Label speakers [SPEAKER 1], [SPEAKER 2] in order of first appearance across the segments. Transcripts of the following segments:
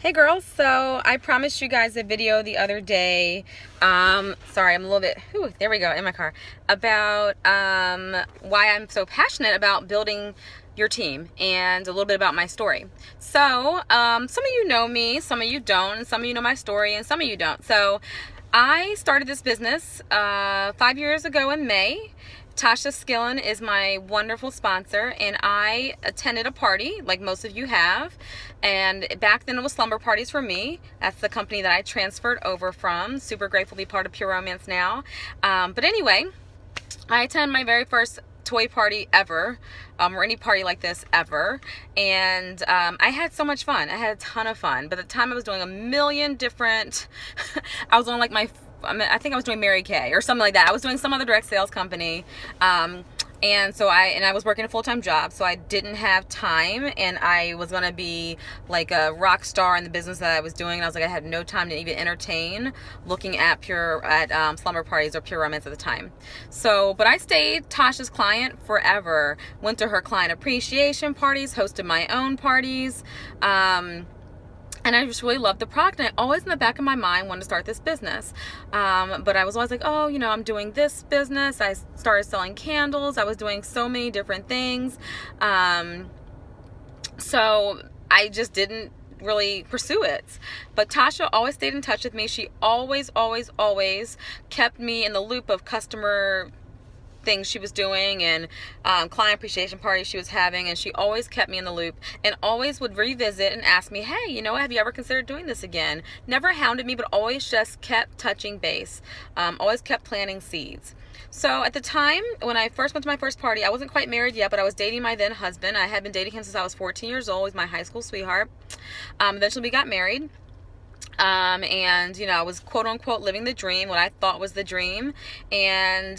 [SPEAKER 1] Hey girls, so I promised you guys a video the other day. Sorry, I'm a little bit, there we go, in my car, about why I'm so passionate about building your team and a little bit about my story. So, some of you know me, some of you don't, and some of you know my story, and some of you don't. So, I started this business 5 years ago in May. Tasha Skillen is my wonderful sponsor, and I attended a party like most of you have, and back then it was Slumber Parties for Me. That's the company that I transferred over from. Super grateful to be part of Pure Romance now. But anyway, I attended my very first toy party ever, or any party like this ever, and I had so much fun. I had a ton of fun. But at the time I was doing a million different I was on like I think I was doing Mary Kay or something like that. I was doing some other direct sales company, and so I was working a full-time job, so I didn't have time, and I was gonna be like a rock star in the business that I was doing, and I was like, I had no time to even entertain looking at Slumber Parties or Pure Romance at the time. So, but I stayed Tasha's client forever. Went to her client appreciation parties, hosted my own parties. And I just really loved the product, and I always in the back of my mind wanted to start this business. But I was always like, oh, I'm doing this business. I started selling candles. I was doing so many different things. So I just didn't really pursue it. But Tasha always stayed in touch with me. She always kept me in the loop of customer things she was doing and client appreciation parties she was having, and she always kept me in the loop and always would revisit and ask me, hey, have you ever considered doing this again? Never hounded me, but always just kept touching base, always kept planting seeds. So at the time when I first went to my first party, I wasn't quite married yet, but I was dating my then husband. I had been dating him since I was 14 years old. He was my high school sweetheart. Eventually we got married. And I was quote unquote living the dream, what I thought was the dream. And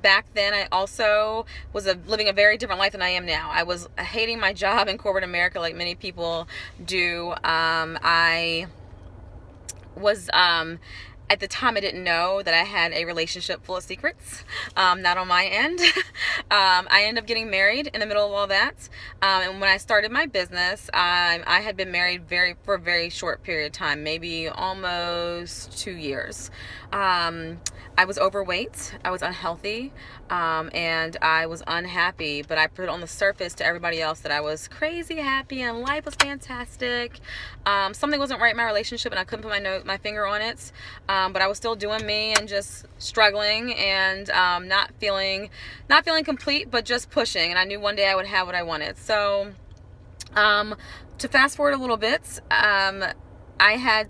[SPEAKER 1] back then I also was living a very different life than I am now. I was hating my job in corporate America like many people do. I was at the time, I didn't know that I had a relationship full of secrets, not on my end. I ended up getting married in the middle of all that. And when I started my business, I had been married for a very short period of time, maybe almost 2 years. I was overweight, I was unhealthy, and I was unhappy, but I put on the surface to everybody else that I was crazy happy and life was fantastic. Something wasn't right in my relationship, and I couldn't put my finger on it. But I was still doing me and just struggling and not feeling complete, but just pushing. And I knew one day I would have what I wanted. So to fast forward a little bit, I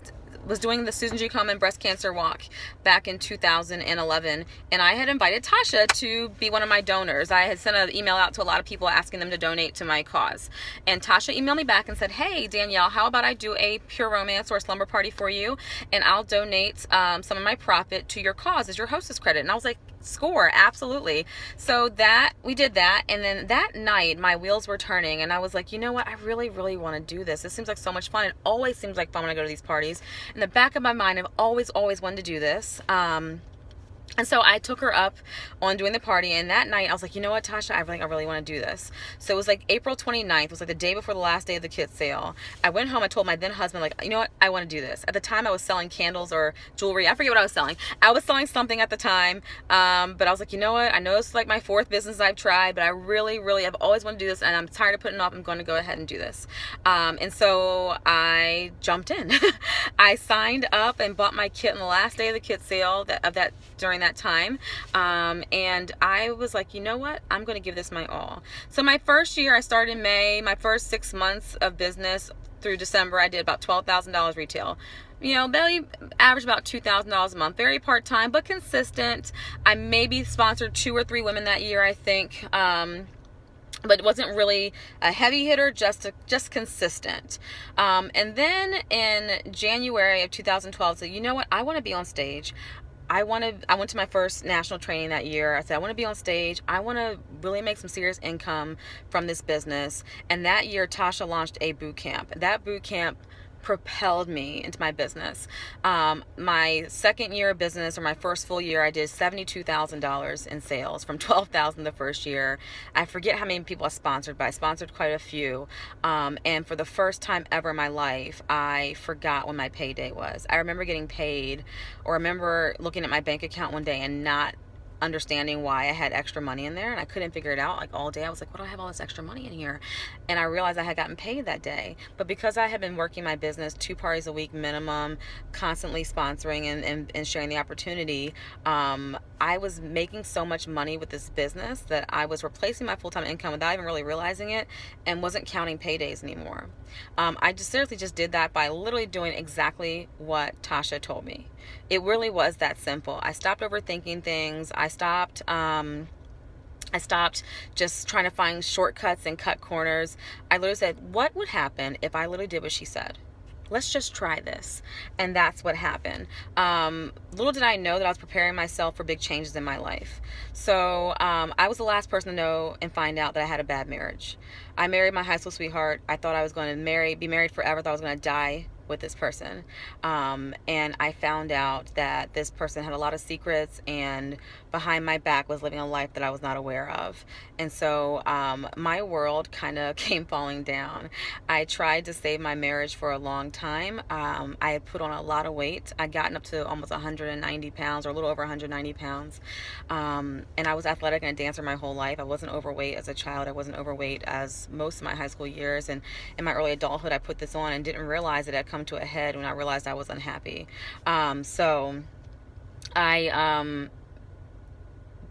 [SPEAKER 1] was doing the Susan G. Komen breast cancer walk back in 2011, and I had invited Tasha to be one of my donors. I had sent an email out to a lot of people asking them to donate to my cause, and Tasha emailed me back and said, hey Danielle, how about I do a Pure Romance or a slumber party for you, and I'll donate some of my profit to your cause as your hostess credit. And I was like, score, absolutely. So we did that, and then that night my wheels were turning, and I was like, you know what, I really want to do this. This seems like so much fun. It always seems like fun when I go to these parties. In the back of my mind, I've always wanted to do this. And so I took her up on doing the party, and that night I was like, you know what, Tasha, I really want to do this. So it was like April 29th. It was like the day before the last day of the kids sale. I went home, I told my then husband, like, you know what, I want to do this. At the time I was selling candles or jewelry. I forget what I was selling. I was selling something at the time, but I was like, you know what, I know this is like my fourth business I've tried, but I really have always wanted to do this, and I'm tired of putting it off. I'm going to go ahead and do this. And so I jumped in. I signed up and bought my kit on the last day of the kids sale during that time, and I was like, you know what, I'm going to give this my all. So my first year, I started in May. My first 6 months of business through December, I did about $12,000 retail. They average about $2,000 a month. Very part-time, but consistent. I maybe sponsored 2 or 3 women that year, I think. But it wasn't really a heavy hitter, just consistent. And then in January of 2012, I said, you know what, I want to be on stage. I went to my first national training that year. I said, I want to be on stage. I want to really make some serious income from this business. And that year, Tasha launched a boot camp. That boot camp propelled me into my business. My second year of business, or my first full year, I did $72,000 in sales from 12,000 the first year. I forget how many people I sponsored, but I sponsored quite a few. And for the first time ever in my life, I forgot when my payday was. I remember getting paid, or I remember looking at my bank account one day and not understanding why I had extra money in there, and I couldn't figure it out. Like all day I was like, what do I have all this extra money in here? And I realized I had gotten paid that day. But because I had been working my business 2 parties a week minimum, constantly sponsoring and sharing the opportunity, I was making so much money with this business that I was replacing my full-time income without even really realizing it, and wasn't counting paydays anymore. I just seriously just did that by literally doing exactly what Tasha told me. It really was that simple. I stopped overthinking things. I stopped just trying to find shortcuts and cut corners. I literally said, what would happen if I literally did what she said? Let's just try this. And that's what happened. Little did I know that I was preparing myself for big changes in my life. So I was the last person to know and find out that I had a bad marriage. I married my high school sweetheart. I thought I was going to be married forever. I thought I was going to die with this person. And I found out that this person had a lot of secrets, and behind my back was living a life that I was not aware of. And so my world kind of came falling down. I tried to save my marriage for a long time. I had put on a lot of weight. I'd gotten up to almost 190 pounds, or a little over 190 pounds. And I was athletic and a dancer my whole life. I wasn't overweight as a child. I wasn't overweight as most of my high school years. And in my early adulthood, I put this on and didn't realize it had come to a head when I realized I was unhappy. So I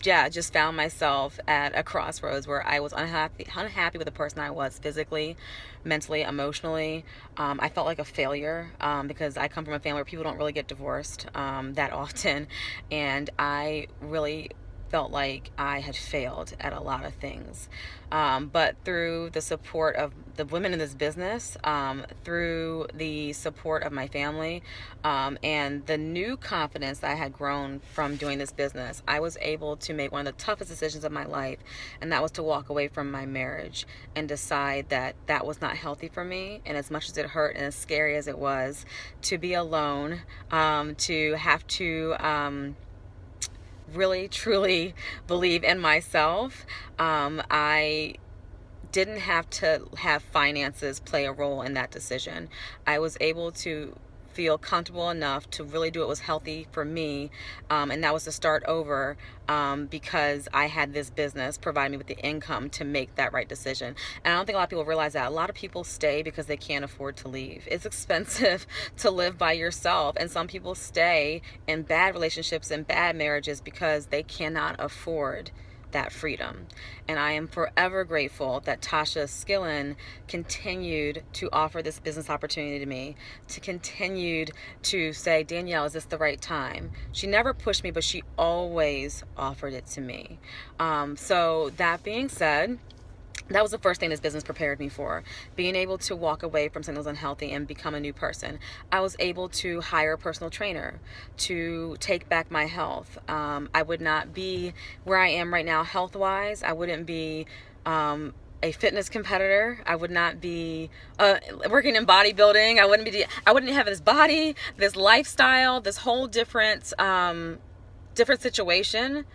[SPEAKER 1] just found myself at a crossroads where I was unhappy with the person I was physically, mentally, emotionally. I felt like a failure because I come from a family where people don't really get divorced that often, and I really felt like I had failed at a lot of things. But through the support of the women in this business, through the support of my family, and the new confidence that I had grown from doing this business, I was able to make one of the toughest decisions of my life, and that was to walk away from my marriage and decide that that was not healthy for me. And as much as it hurt and as scary as it was to be alone, to have to really truly believe in myself, I didn't have to have finances play a role in that decision. I was able to feel comfortable enough to really do what was healthy for me, and that was to start over, because I had this business provide me with the income to make that right decision. And I don't think a lot of people realize that. A lot of people stay because they can't afford to leave. It's expensive to live by yourself, and some people stay in bad relationships and bad marriages because they cannot afford that freedom. And I am forever grateful that Tasha Skillen continued to offer this business opportunity to me, to continued to say, Danielle, is this the right time? She never pushed me, but she always offered it to me. So that being said, that was the first thing this business prepared me for, being able to walk away from something that was unhealthy and become a new person. I was able to hire a personal trainer to take back my health. I would not be where I am right now health-wise. I wouldn't be a fitness competitor. I would not be working in bodybuilding. I wouldn't have this body, this lifestyle, this whole different situation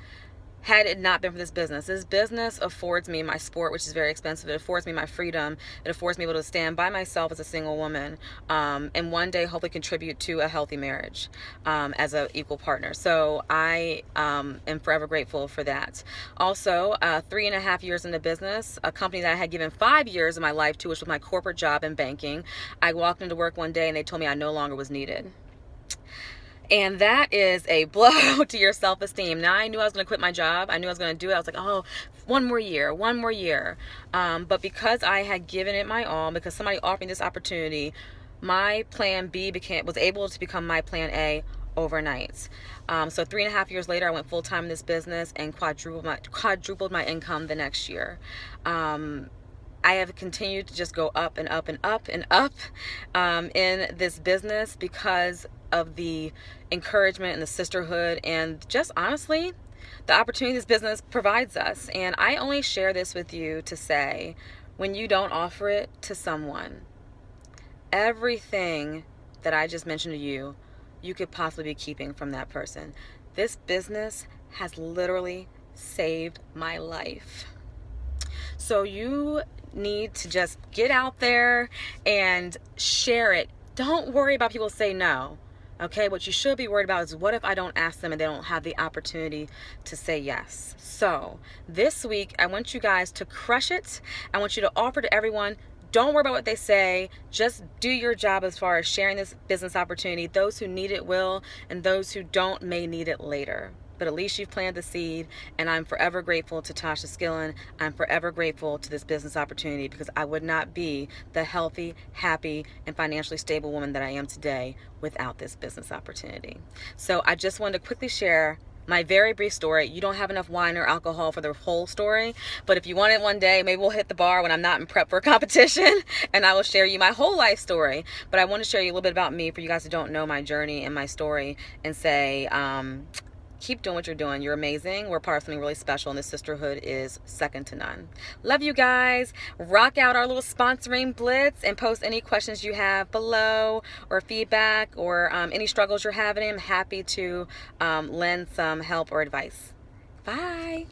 [SPEAKER 1] had it not been for this business. This business affords me my sport, which is very expensive. It affords me my freedom. It affords me able to stand by myself as a single woman, and one day hopefully contribute to a healthy marriage as an equal partner. So I am forever grateful for that. Also, 3.5 years in the business, a company that I had given 5 years of my life to, which was my corporate job in banking. I walked into work one day and they told me I no longer was needed. And that is a blow to your self-esteem. Now, I knew I was going to quit my job. I knew I was going to do it. I was like, oh, one more year. But because I had given it my all, because somebody offered me this opportunity, my plan B was able to become my plan A overnight. So 3.5 years later, I went full-time in this business and quadrupled my income the next year. I have continued to just go up and up and up and up in this business because of the encouragement and the sisterhood and just honestly the opportunity this business provides us. And I only share this with you to say, when you don't offer it to someone, everything that I just mentioned to you, you could possibly be keeping from that person. This business has literally saved my life. So you need to just get out there and share it. Don't worry about people say no. Okay, what you should be worried about is, what if I don't ask them and they don't have the opportunity to say yes? So this week, I want you guys to crush it. I want you to offer to everyone. Don't worry about what they say. Just do your job as far as sharing this business opportunity. Those who need it will, and those who don't may need it later. But at least you've planted the seed, and I'm forever grateful to Tasha Skillen. I'm forever grateful to this business opportunity, because I would not be the healthy, happy, and financially stable woman that I am today without this business opportunity. So I just wanted to quickly share my very brief story. You don't have enough wine or alcohol for the whole story, but if you want it one day, maybe we'll hit the bar when I'm not in prep for a competition, and I will share you my whole life story. But I want to share you a little bit about me for you guys who don't know my journey and my story, and say, keep doing what you're doing. You're amazing. We're part of something really special, and this sisterhood is second to none. Love you guys. Rock out our little sponsoring blitz, and post any questions you have below, or feedback, or any struggles you're having. I'm happy to lend some help or advice. Bye.